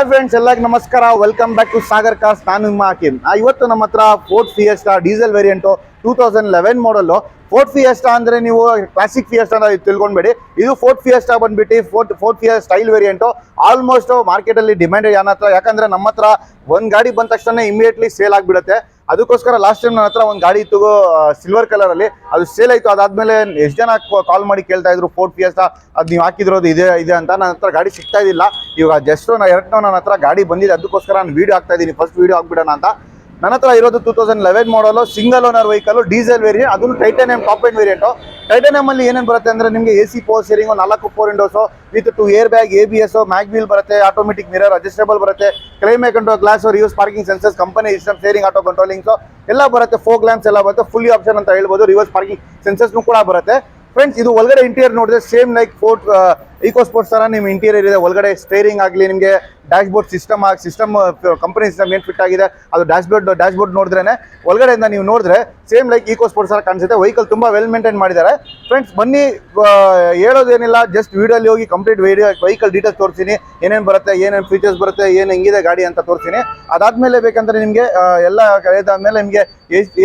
Hi friends, ಎಲ್ಲರಿಗೂ ನಮಸ್ಕಾರ. Welcome back to Sagar cars. ನಾನು ನಿಮ್ಮ ಹಾಕಿಮ್. ಇವತ್ತು ನಮ್ಮ ಹತ್ರ ಫೋರ್ಡ್ ಫಿಯೆಸ್ಟಾ ಡೀಸೆಲ್ ವೇರಿಯಂಟು 2011 ಮಾಡಲು. ಫೋರ್ಡ್ ಫಿಯೆಸ್ಟಾ ಅಂದರೆ ನೀವು ಕ್ಲಾಸಿಕ್ ಫಿಯೆಸ್ಟಾ ಅಂತ ತಿಳ್ಕೊಂಬೇಡಿ. ಇದು ಫೋರ್ಡ್ ಫಿಯೆಸ್ಟಾ ಬಂದ್ಬಿಟ್ಟು Ford fiesta style variant. Almost ಮಾರ್ಕೆಟಲ್ಲಿ ಡಿಮ್ಯಾಂಡ್ ನನ್ನ ಹತ್ರ, ಯಾಕಂದರೆ ನಮ್ಮ ಹತ್ರ ಒಂದು ಗಾಡಿ ಬಂದ ತಕ್ಷಣ ಇಮಿಡಿಯೇಟ್ಲಿ ಸೇಲ್ ಆಗಿಬಿಡುತ್ತೆ. ಅದಕ್ಕೋಸ್ಕರ ಲಾಸ್ಟ್ ಟೈಮ್ ನನ್ನ ಹತ್ರ ಒಂದು ಗಾಡಿ ಇತ್ತು ಸಿಲ್ವರ್ ಕಲರಲ್ಲಿ, ಅದು ಸೇಲ್ ಆಯಿತು. ಅದಾದಮೇಲೆ ಎಷ್ಟು ಜನ ಕಾಲ್ ಮಾಡಿ ಕೇಳ್ತಾ ಇದ್ರು ಫೋರ್ಡ್ ಫಿಯೆಸ್ಟಾ ಅದು ನೀವು ಹಾಕಿದ್ರೋದು ಇದೆ ಅಂತ. ನನ್ನ ಹತ್ರ ಗಾಡಿ ಸಿಗ್ತಾ ಇದ್ದಿಲ್ಲ. ಇವಾಗ ಜಸ್ಟ್ ನನ್ನ ಹತ್ರ ಗಾಡಿ ಬಂದಿದೆ, ಅದಕ್ಕೋಸ್ಕರ ನಾನು ವೀಡಿಯೋ ಹಾಕ್ತಾ ಇದ್ದೀನಿ. ಫಸ್ಟ್ ವೀಡಿಯೋ ಹಾಕ್ಬಿಡೋಣ ಅಂತ. ನನ್ನ ಹತ್ರ ಇರೋದು 2011 ಮಾಡಲು single owner vehicle diesel variant, ಅದನ್ನು ಟೈಟಾನಿಯಂ ಟಾಪ್ ಎಂಡ್ ವೇರಿಯಂಟು. ಟೈಟಾನಿಯಮಲ್ಲಿ ಏನೇನು ಬರುತ್ತೆ ಅಂದರೆ ನಿಮಗೆ AC power steering, 4 4 windows with 2 air bag, ABS, mag wheel ಬರುತ್ತೆ, ಆಟೋಮೆಟಿಕ್ ಮಿರರ್ ಅಡ್ಜಸ್ಟೇಬಲ್ ಬರುತ್ತೆ, climate control glass, reverse parking sensors, company system, steering auto controllings ಎಲ್ಲ ಬರುತ್ತೆ. ಫೋಗ್ ಲ್ಯಾಂಪ್ಸ್ ಎಲ್ಲ ಬರುತ್ತೆ, ಫುಲ್ಲಿ ಆಪ್ಷನ್ ಅಂತ ಹೇಳ್ಬೋದು. ರಿವರ್ಸ್ ಪಾರ್ಕಿಂಗ್ ಸೆನ್ಸರ್ಸ್ನು ಕೂಡ ಬರುತ್ತೆ. ಫ್ರೆಂಡ್ಸ್, ಇದು ಒಳಗಡೆ ಇಂಟೀರಿಯರ್ ನೋಡಿದ್ರೆ same like Ford Eco Sports ಥರ ನಿಮ್ಮ ಇಂಟೀರಿಯರ್ ಇದೆ. ಒಳಗಡೆ ಸ್ಟೇರಿಂಗ್ ಆಗಲಿ, ನಿಮಗೆ dashboard system company system ಏನು ಫಿಟ್ ಆಗಿದೆ ಅದು ಡ್ಯಾಶ್ ಬೋರ್ಡ್ ನೋಡಿದ್ರೇ ಒಳಗಡೆಯಿಂದ ನೀವು ನೋಡಿದ್ರೆ ಸೇಮ್ ಲೈಕ್ ಈಕೋ ಸ್ಪೋರ್ಟ್ಸ್ ಥರ ಕಾಣಿಸುತ್ತೆ. ವೆಹಿಕಲ್ ತುಂಬ ವೆಲ್ ಮೇಂಟೈನ್ ಮಾಡಿದ್ದಾರೆ. ಫ್ರೆಂಡ್ಸ್, ಬನ್ನಿ, ಹೇಳೋದೇನಿಲ್ಲ, ಜಸ್ಟ್ ವೀಡಿಯೋಲಿ ಹೋಗಿ ಕಂಪ್ಲೀಟ್ ವೆಹಿಕಲ್ ಡೀಟೇಲ್ಸ್ ತೋರಿಸ್ತೀನಿ. ಏನೇನು ಬರುತ್ತೆ, ಏನೇನು ಫೀಚರ್ಸ್ ಬರುತ್ತೆ, ಏನು ಹೆಂಗಿದೆ ಗಾಡಿ ಅಂತ ತೋರಿಸ್ತೀನಿ. ಅದಾದಮೇಲೆ ಬೇಕಂದರೆ ನಿಮಗೆ ಎಲ್ಲ ಇದಾದಮೇಲೆ ನಿಮಗೆ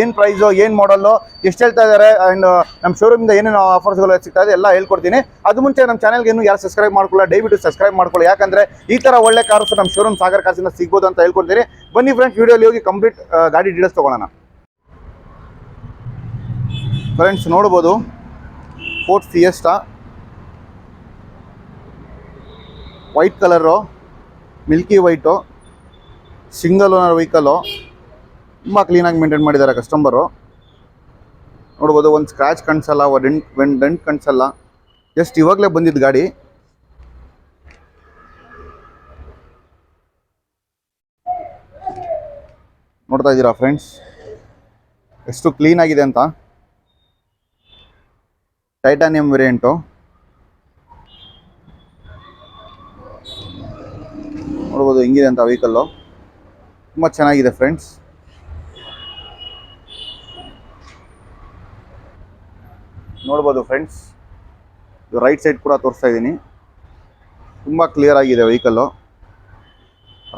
ಏನು ಪ್ರೈಸು, ಏನು ಮಾಡಲು, ಎಷ್ಟು ಹೇಳ್ತಾ ಇದ್ದಾರೆ, ಆ್ಯಂಡ್ ನಮ್ಮ ಶೋರೂಮಿಂದ ಏನೇನು ಆಫರ್ಸ್ಗಳು ಸಿಗ್ತಾ ಇದೆ ಎಲ್ಲ ಹೇಳ್ಕೊಡ್ತೀನಿ. ಅದು ಮುಂಚೆ ನಮ್ಮ ಚಾನಲ್ಗೆ ಇನ್ನೂ ಯಾರು ಸಬ್ಸ್ಕ್ರೈಬ್ ಮಾಡ್ಕೊಳ್ಳಿ, ದಯವಿಟ್ಟು ಸಬ್ಸ್ಕ್ರೈಬ್ ಮಾಡ್ಕೊಳ್ಳಿ. ಯಾಕಂದರೆ ಈ ಥರ ಒಳ್ಳೆ ಕಾರ್ಸ್ ನಮ್ಮ ಶೋರೂಮ್ ಸಾಗರ್ ಕಾರ್ಸಿಂದ ಸಿಗ್ಬೋದು ಅಂತ ಹೇಳ್ಕೊಡ್ತೀನಿ. ಬನ್ನಿ ಫ್ರೆಂಡ್ಸ್, ವೀಡಿಯೋಲಿ ಹೋಗಿ ಕಂಪ್ಲೀಟ್ ಗಾಡಿ ಡೀಟೇಲ್ಸ್ ತೊಗೊಳ್ಳೋಣ. ಫ್ರೆಂಡ್ಸ್, ನೋಡ್ಬೋದು Ford fiesta white colour, Milky white, single owner vehicle. ತುಂಬ ಕ್ಲೀನಾಗಿ ಮೇಂಟೈನ್ ಮಾಡಿದ್ದಾರೆ ಕಸ್ಟಮರು. ನೋಡ್ಬೋದು, ಒಂದು ಸ್ಕ್ರ್ಯಾಚ್ ಕಾಣಿಸಲ್ಲ, ಒಂದು ಡೆಂಟ್ ಕಾಣಿಸಲ್ಲ. ಜಸ್ಟ್ ಇವಾಗಲೇ ಬಂದಿದ್ದು ಗಾಡಿ. ನೋಡ್ತಾ ಇದ್ದೀರಾ ಫ್ರೆಂಡ್ಸ್ ಎಷ್ಟು ಕ್ಲೀನಾಗಿದೆ ಅಂತ. Titanium variant. ನೋಡ್ಬೋದು ಹೆಂಗಿದೆ ಅಂತ ವೆಹಿಕಲ್ಲು. ತುಂಬ ಚೆನ್ನಾಗಿದೆ ಫ್ರೆಂಡ್ಸ್. ನೋಡ್ಬೋದು ಫ್ರೆಂಡ್ಸ್, ರೈಟ್ ಸೈಡ್ ಕೂಡ ತೋರಿಸ್ತಾ ಇದ್ದೀನಿ. ತುಂಬ ಕ್ಲಿಯರ್ ಆಗಿದೆ ವೆಹಿಕಲ್ಲು.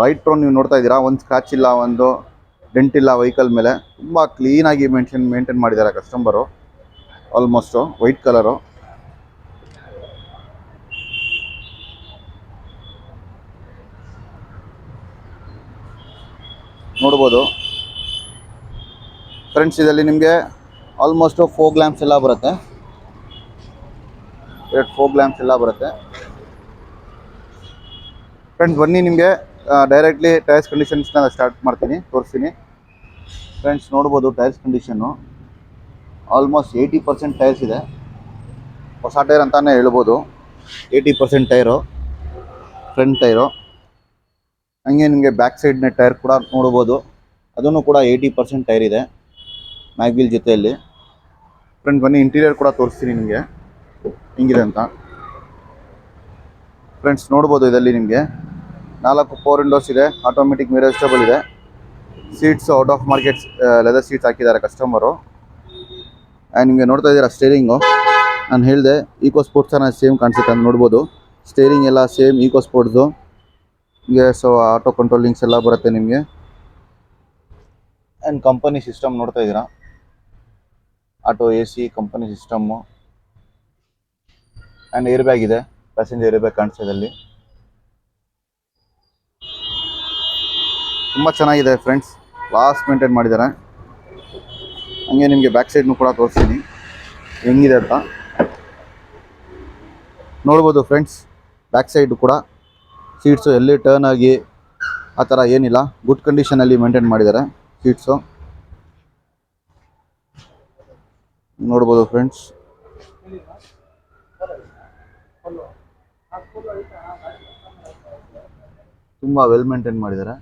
ರೈಟ್ ರೋಡ್ ನೀವು ನೋಡ್ತಾ ಇದ್ದೀರಾ, ಒಂದು ಸ್ಕ್ರಾಚ್ ಇಲ್ಲ, ಒಂದು ಡೆಂಟ್ ಇಲ್ಲ ವೆಹಿಕಲ್ ಮೇಲೆ. ತುಂಬ ಕ್ಲೀನಾಗಿ ಮೇಂಟೈನ್ ಮಾಡಿದ್ದಾರೆ ಕಸ್ಟಮರು. Almost white colour. ನೋಡ್ಬೋದು ಫ್ರೆಂಡ್ಸ್, ಇದರಲ್ಲಿ ನಿಮಗೆ ಆಲ್ಮೋಸ್ಟು ಫೋಗ್ ಲ್ಯಾಂಪ್ಸ್ ಎಲ್ಲ ಬರುತ್ತೆ. ಫೋಗ್ ಲ್ಯಾಂಪ್ಸ್ ಎಲ್ಲ ಬರುತ್ತೆ. ಫ್ರೆಂಡ್ಸ್, ಬನ್ನಿ ನಿಮಗೆ ಡೈರೆಕ್ಟ್ಲಿ ಟೈರ್ಸ್ ಕಂಡೀಷನ್ಸ್ನ ಸ್ಟಾರ್ಟ್ ಮಾಡ್ತೀನಿ, ತೋರಿಸ್ತೀನಿ. ಫ್ರೆಂಡ್ಸ್, ನೋಡ್ಬೋದು ಟೈರ್ಸ್ ಕಂಡೀಷನ್ನು ಆಲ್ಮೋಸ್ಟ್ 80% ಟೈರ್ಸ್ ಇದೆ. ಹೊಸ ಟೈರ್ ಅಂತಲೇ ಹೇಳ್ಬೋದು. 80% ಟೈರು, ಫ್ರಂಟ್ ಟೈರು. ಹಂಗೆ ನಿಮಗೆ ಬ್ಯಾಕ್ ಸೈಡ್ನ ಟೈರ್ ಕೂಡ ನೋಡ್ಬೋದು, ಅದನ್ನು ಕೂಡ 80% ಟೈರ್ ಇದೆ ಮ್ಯಾಗ್ವಿಲ್ ಜೊತೆಯಲ್ಲಿ. ಫ್ರೆಂಡ್ಸ್, ಬನ್ನಿ ಇಂಟೀರಿಯರ್ ಕೂಡ ತೋರಿಸ್ತೀನಿ ನಿಮಗೆ ಹೆಂಗಿದೆ ಅಂತ. ಫ್ರೆಂಡ್ಸ್, ನೋಡ್ಬೋದು ಇದರಲ್ಲಿ ನಿಮಗೆ 4 4 ವಿಂಡೋಸ್ ಇದೆ, ಆಟೋಮೆಟಿಕ್ ಮಿರರ್ ಅಡ್ಜಸ್ಟೇಬಲ್ ಇದೆ. Seats out of market leather seats ಹಾಕಿದ್ದಾರೆ ಕಸ್ಟಮರು. ಆ್ಯಂಡ್ ನಿಮಗೆ ನೋಡ್ತಾ ಇದ್ದೀರಾ ಸ್ಟೇರಿಂಗು, ನಾನು ಹೇಳಿದೆ ಈಕೋ ಸ್ಪೋರ್ಟ್ಸ್ ಥರ ಸೇಮ್ ಕಾಣಿಸುತ್ತೆ ಅಂತ. ನೋಡ್ಬೋದು ಸ್ಟೇರಿಂಗ್ ಎಲ್ಲ ಸೇಮ್ ಈಕೋ ಸ್ಪೋರ್ಟ್ಸು. ನಿಮಗೆ ಆಟೋ ಕಂಟ್ರೋಲಿಂಗ್ಸ್ ಎಲ್ಲ ಬರುತ್ತೆ ನಿಮಗೆ. ಆ್ಯಂಡ್ ಕಂಪನಿ ಸಿಸ್ಟಮ್ ನೋಡ್ತಾ ಇದ್ದೀರಾ, auto AC company system. And air bag ಇದೆ, ಪ್ಯಾಸೆಂಜರ್ ಏರ್ ಬ್ಯಾಗ್ ಕಾಣಿಸ್ತಾ ಇದೆ ಅಲ್ಲಿ. ತುಂಬ ಚೆನ್ನಾಗಿದೆ ಫ್ರೆಂಡ್ಸ್, ಕ್ಲಾಸ್ ಮೇಂಟೈನ್ ಮಾಡಿದ್ದಾರೆ. ಹಂಗೆ ನಿಮಗೆ ಬ್ಯಾಕ್ ಸೈಡ್ನು ಕೂಡ ತೋರಿಸ್ತೀನಿ ಹೆಂಗಿದೆ ಅಂತ. ನೋಡ್ಬೋದು ಫ್ರೆಂಡ್ಸ್, ಬ್ಯಾಕ್ ಸೈಡು ಕೂಡ ಸೀಟ್ಸು ಎಲ್ಲಿ ಟರ್ನ್ ಆಗಿ ಆ ಥರ ಏನಿಲ್ಲ, ಗುಡ್ ಕಂಡೀಷನಲ್ಲಿ ಮೇಂಟೈನ್ ಮಾಡಿದ್ದಾರೆ ಸೀಟ್ಸು. ನೋಡ್ಬೋದು ಫ್ರೆಂಡ್ಸ್, ತುಂಬ ವೆಲ್ ಮೇಂಟೈನ್ ಮಾಡಿದ್ದಾರೆ.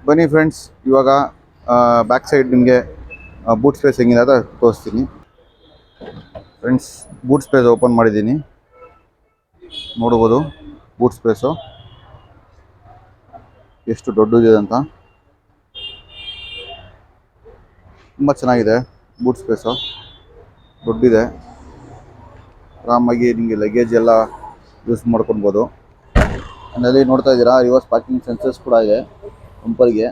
ಬನ್ನಿ ಫ್ರೆಂಡ್ಸ್, ಇವಾಗ ಬ್ಯಾಕ್ ಸೈಡ್ ನಿಮಗೆ ಬೂಟ್ ಸ್ಪೇಸ್ ಹೆಂಗಿದೆ ಅಂತ ತೋರಿಸ್ತೀನಿ. ಫ್ರೆಂಡ್ಸ್, ಬೂಟ್ ಸ್ಪೇಸ್ ಓಪನ್ ಮಾಡಿದ್ದೀನಿ, ನೋಡ್ಬೋದು ಬೂಟ್ ಸ್ಪೇಸು ಎಷ್ಟು ದೊಡ್ಡದಿದೆ ಅಂತ. ತುಂಬ ಚೆನ್ನಾಗಿದೆ ಬೂಟ್ ಸ್ಪೇಸು ದೊಡ್ಡಿದೆ, ಆರಾಮಾಗಿ ನಿಮಗೆ ಲಗೇಜ್ ಎಲ್ಲ ಯೂಸ್ ಮಾಡ್ಕೊಬೋದು. ಅಲ್ಲಿ ನೋಡ್ತಾ ಇದ್ದೀರಾ ರಿವರ್ಸ್ ಪಾರ್ಕಿಂಗ್ ಸೆನ್ಸರ್ಸ್ ಕೂಡ ಇದೆ ಬಂಪರ್ಗೆ.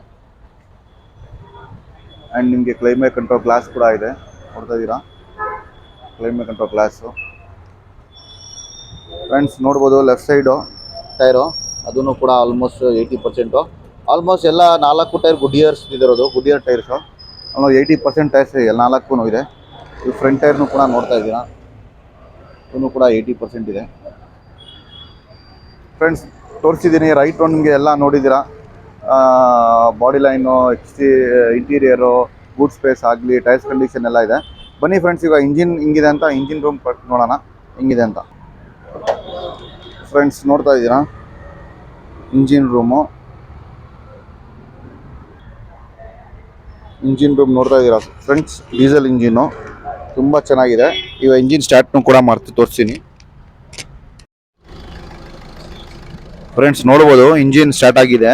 ಆ್ಯಂಡ್ ನಿಮಗೆ ಕ್ಲೈಮೇಟ್ ಕಂಟ್ರೋಲ್ ಗ್ಲಾಸ್ ಕೂಡ ಇದೆ, ನೋಡ್ತಾ ಇದ್ದೀರಾ ಕ್ಲೈಮೇಟ್ ಕಂಟ್ರೋಲ್ ಗ್ಲಾಸು. ಫ್ರೆಂಡ್ಸ್ ನೋಡ್ಬೋದು ಲೆಫ್ಟ್ ಸೈಡು ಟೈರು ಅದೂ ಕೂಡ ಆಲ್ಮೋಸ್ಟ್ 80%. ಆಲ್ಮೋಸ್ಟ್ ಎಲ್ಲ 4 ಟೈರ್ ಗುಡಿಯರ್ಸ್ ಇದಿರೋದು, ಗುಡಿಯರ್ ಟೈರ್ಸು. 80% ಟೈರ್ಸ್ ಎಲ್ಲ 4 ಇದೆ. ಈ ಫ್ರಂಟ್ ಟೈರ್ನು ಕೂಡ ನೋಡ್ತಾ ಇದ್ದೀರಾ, ಇದೂ ಕೂಡ 80% ಇದೆ. ಫ್ರೆಂಡ್ಸ್ ತೋರಿಸಿದ್ದೀನಿ ರೈಟ್ ನಿಮಗೆ ಎಲ್ಲ ನೋಡಿದ್ದೀರಾ, body line, interior, boot space ಆಗಲಿ, ಟೈರ್ಸ್ ಕಂಡೀಷನ್ ಎಲ್ಲ ಇದೆ. ಬನ್ನಿ ಫ್ರೆಂಡ್ಸ್, ಈಗ ಇಂಜಿನ್ ಹಿಂಗಿದೆ ಅಂತ ಇಂಜಿನ್ ರೂಮ್ ನೋಡೋಣ ಹಿಂಗಿದೆ ಅಂತ. ಫ್ರೆಂಡ್ಸ್ ನೋಡ್ತಾ ಇದ್ದೀರಾ ಇಂಜಿನ್ ರೂಮ್ ನೋಡ್ತಾ ಇದ್ದೀರಾ ಫ್ರೆಂಡ್ಸ್. ಡೀಸೆಲ್ ಇಂಜಿನ್ನು ತುಂಬ ಚೆನ್ನಾಗಿದೆ. ಈಗ ಇಂಜಿನ್ ಸ್ಟಾರ್ಟ್ನು ಕೂಡ ತೋರಿಸ್ತೀನಿ ಫ್ರೆಂಡ್ಸ್. ನೋಡ್ಬೋದು ಇಂಜಿನ್ ಸ್ಟಾರ್ಟ್ ಆಗಿದೆ.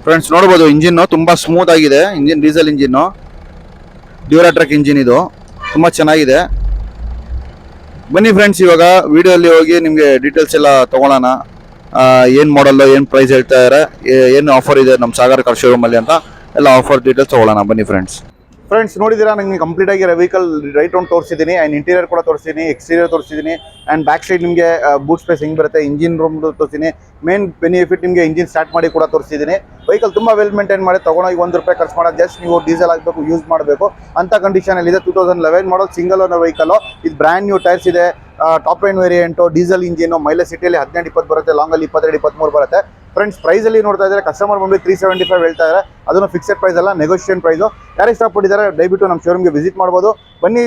ಫ್ರೆಂಡ್ಸ್ ನೋಡ್ಬೋದು ಇಂಜಿನ್ನು ತುಂಬ ಸ್ಮೂತ್ ಆಗಿದೆ. ಇಂಜಿನ್ ಡೀಸೆಲ್ ಇಂಜಿನ್ನು, ಡ್ಯೂರಾಟ್ರಕ್ ಇಂಜಿನ್, ಇದು ತುಂಬ ಚೆನ್ನಾಗಿದೆ. ಬನ್ನಿ ಫ್ರೆಂಡ್ಸ್, ಇವಾಗ ವಿಡಿಯೋಲ್ಲಿ ಹೋಗಿ ನಿಮಗೆ ಡೀಟೇಲ್ಸ್ ಎಲ್ಲ ತೊಗೊಳ್ಳೋಣ. ಏನು ಮಾಡಲ್ಲು, ಏನು ಪ್ರೈಸ್ ಹೇಳ್ತಾ ಇದ್ದಾರೆ, ಏನು ಆಫರ್ ಇದೆ ನಮ್ಮ ಸಾಗರ್ ಕಾರ್ ಶೋರೂಮಲ್ಲಿ ಅಂತ ಎಲ್ಲ ಆಫರ್ ಡೀಟೇಲ್ಸ್ ತೊಗೊಳ್ಳೋಣ. ಬನ್ನಿ ಫ್ರೆಂಡ್ಸ್. ನೋಡಿದ್ದೀರಾ ನನಗೆ ಕಂಪ್ಲೀಟ್ ಆಗಿ ವೆಹಿಕಲ್ ರೈಟ್ ರೌಂಡ್ ತೋರಿಸಿದ್ದೀನಿ. ಆ್ಯಂಡ್ ಇಂಟೀರಿಯರ್ ಕೂಡ ತೋರಿಸಿದ್ದೀನಿ, ಎಕ್ಸ್ಟೀರಿಯರ್ ತೋರಿಸಿದ್ದೀನಿ. ಆ್ಯಂಡ್ ಬ್ಯಾಕ್ ಸೈಡ್ ನಿಮಗೆ ಬೂಟ್ ಸ್ಪೇಸ್ ಹೆಂಗೆ ಬರುತ್ತೆ, ಇಂಜಿನ್ ರೂಮ್ ತೋರಿಸಿದ್ದೀನಿ. ಮೇನ್ ಬೆನಿಫಿಟ್ ನಿಮಗೆ ಇಂಜಿನ್ ಸ್ಟಾರ್ಟ್ ಮಾಡಿ ಕೂಡ ತೋರಿಸಿದ್ದೀನಿ. ವೆಹಿಕಲ್ ತುಂಬ ವೆಲ್ ಮೇಂಟೈನ್ ಮಾಡಿ ತೊಗೊಂಡೋಗಿ ₹1 ಖರ್ಚು ಮಾಡೋದು, ಜಸ್ಟ್ ನೀವು ಡೀಸೆಲ್ ಆಗಬೇಕು, ಯೂಸ್ ಮಾಡಬೇಕು ಅಂತ ಕಂಡೀಷನಲ್ಲಿದೆ. 2011 ಮಾಡಲ್ ಸಿಂಗಲ್ ಓನರ್ ವೆಹಿಕಲ್ಲು. ಇದು ಬ್ರ್ಯಾಂಡ್ ನ್ಯೂ ಟೈರ್ಸ್ ಇದೆ, top end variant, diesel engine. Mileage ಸಿಟಿಯಲ್ಲಿ 18-20 ಬರುತ್ತೆ, ಲಾಂಗಲ್ಲಿ 22-23 ಬರುತ್ತೆ. ಫ್ರೆಂಡ್ಸ್ ಪ್ರೈಸಲ್ಲಿ ನೋಡ್ತಾ ಇದ್ದಾರೆ, ಕಸ್ಟಮರ್ ಬಂದು 375 ಹೇಳ್ತಾ ಇದ್ದಾರೆ. ಅದನ್ನು ಫಿಕ್ಸೆಡ್ ಪ್ರೈಸ್ ಅಲ್ಲ, ನೆಗೋಷಿಯೇಷನ್ ಪ್ರೈಸು. ಯಾರು ಇಷ್ಟಪಟ್ಟಿದ್ದಾರೆ ದಯವಿಟ್ಟು ನಮ್ಮ ಶೋರೂಮ್ಗೆ ವಿಸಿಟ್ ಮಾಡ್ಬೋದು. ಬನ್ನಿ,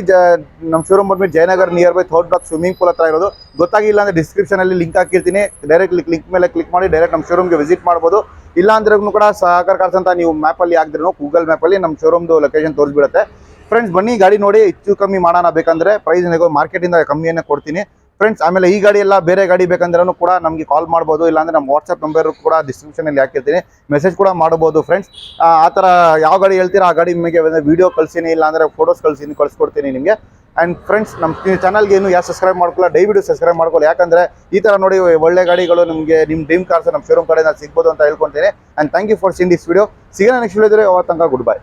ನಮ್ಮ ಶೋರೂಮ್ ಬಂದ್ಬಿಟ್ಟು Jayanagar near by third block swimming pool ಹತ್ರ ಇರೋದು. ಗೊತ್ತಾಗಿಲ್ಲ ಅಂದರೆ ಡಿಸ್ಕ್ರಿಪ್ಷನಲ್ಲಿ ಲಿಂಕ್ ಹಾಕಿರ್ತೀನಿ, ಡೈರೆಕ್ಟ್ ಲಿಂಕ್ ಮೇಲೆ ಕ್ಲಿಕ್ ಮಾಡಿ ಡೈರೆಕ್ಟ್ ನಮ್ಮ ಶೋರೂಮ್ಗೆ ವಿಸಿಟ್ ಮಾಡ್ಬೋದು. ಇಲ್ಲ ಅಂದ್ರೂ ಕೂಡ ಸಾಗರ್ ಕಾರ್ಸ್ ಅಂತ ನೀವು ಮ್ಯಾಪಲ್ಲಿ ಹಾಕಿದ್ರೂ ಗೂಗಲ್ ಮ್ಯಾಪಲ್ಲಿ ನಮ್ಮ ಶೋರೂಮ್ದು ಲೊಕೇಶನ್ ತೋರಿಸ್ಬಿಡುತ್ತೆ. ಫ್ರೆಂಡ್ಸ್ ಬನ್ನಿ, ಗಾಡಿ ನೋಡಿ ಹೆಚ್ಚು ಕಮ್ಮಿ ಮಾಡೋಣ ಬೇಕಂದರೆ ಪ್ರೈಸ್ ಮಾರ್ಕೆಟಿಂದ ಕಮ್ಮಿಯನ್ನೇ ಕೊಡ್ತೀನಿ ಫ್ರೆಂಡ್ಸ್. ಆಮೇಲೆ ಈ ಗಾಡಿ ಎಲ್ಲ ಬೇರೆ ಗಾಡಿ ಬೇಕಂದ್ರೂ ಕೂಡ ನಮಗೆ ಕಾಲ್ ಮಾಡ್ಬೋದು, ಇಲ್ಲಾಂದರೆ ನಮ್ಮ ವಾಟ್ಸಪ್ ನಂಬರ್ ಕೂಡ ಡಿಸ್ಕ್ರಿಪ್ಷನಲ್ಲಿ ಹಾಕಿರ್ತೀನಿ, ಮೆಸೇಜ್ ಕೂಡ ಮಾಡ್ಬೋದು ಫ್ರೆಂಡ್ಸ್. ಆ ಥರ ಯಾವ ಗಾಡಿ ಹೇಳ್ತೀರಾ ಆ ಗಾಡಿ ನಿಮಗೆ ವೀಡಿಯೋ ಕಳಿಸ್ತೀನಿ, ಇಲ್ಲಾಂದರೆ ಫೋಟೋಸ್ ಕಳಿಸ್ಕೊಡ್ತೀನಿ ನಿಮಗೆ. ಆ್ಯಂಡ್ ಫ್ರೆಂಡ್ಸ್ ನಮ್ಮ ಚಾನಲ್ಗೆ ಏನು ಯಾರು ಸಬ್ಸ್ಕ್ರೈಬ್ ಮಾಡ್ಕೊಳ್ಳೋ ದಯವಿಟ್ಟು ಸಬ್ಸ್ಕ್ರೈಬ್ ಮಾಡ್ಕೊಳ್ಳಿ. ಯಾಕಂದರೆ ಈ ಥರ ನೋಡಿ ಒಳ್ಳೆ ಗಾಡಿಗಳು ನಿಮಗೆ ನಿಮ್ಮ ಡ್ರೀಮ್ ಕಾರ್ಸ್ ನಮ್ಮ ಶೋರೂಮ್ ಕಡೆಯಿಂದ ಸಿಗ್ಬೋದು ಅಂತ ಹೇಳ್ಕೊತೀನಿ. And thank you for seeing this video. ಸಿಗೋಣ ನೆಕ್ಸ್ಟ್ ವಿಡಿಯೋ. ಅವತ್ತು ತನಕ ಗುಡ್ ಬೈ.